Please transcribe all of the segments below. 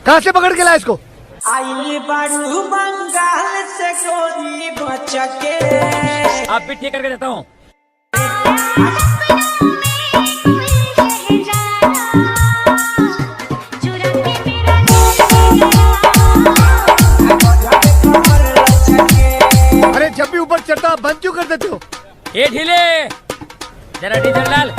कहाँ से पकड़ के लाया इसको? आई बारू बंगाल से गोरी बचके। आप भी ठीक करके देता हूँ। अरे जब भी ऊपर चढ़ता बंद क्यों कर देते हो? ये ढीले जरा डीजल डाल।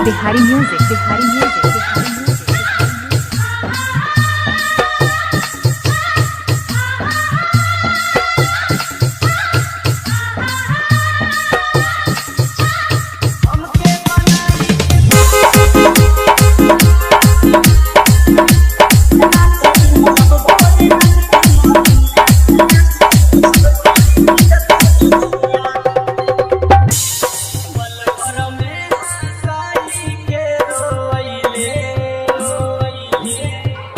Bihari music, Bihari music, Bihari music.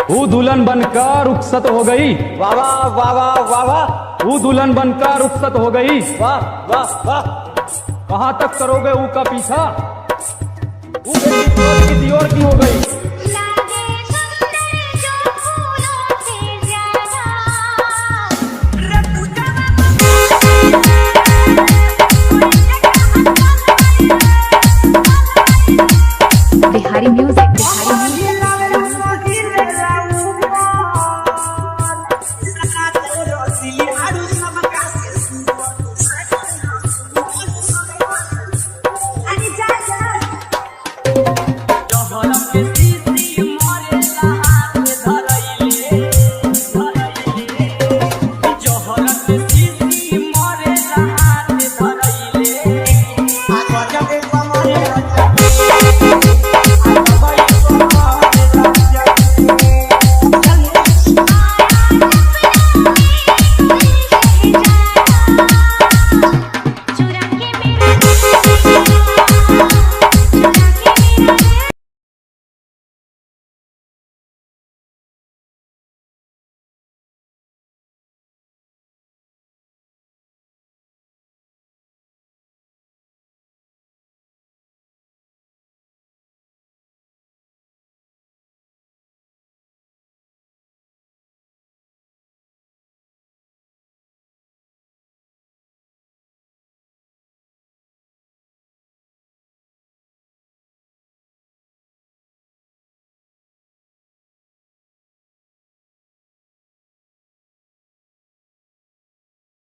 वो दुल्हन बनकर रुखसत हो गई। वाह वाह वाह वाह वाह वाह। वो दुल्हन बनकर रुखसत हो गई। वाह वाह वाह। कहाँ तक करोगे ऊ का पीछा? वो किसी और की हो गई।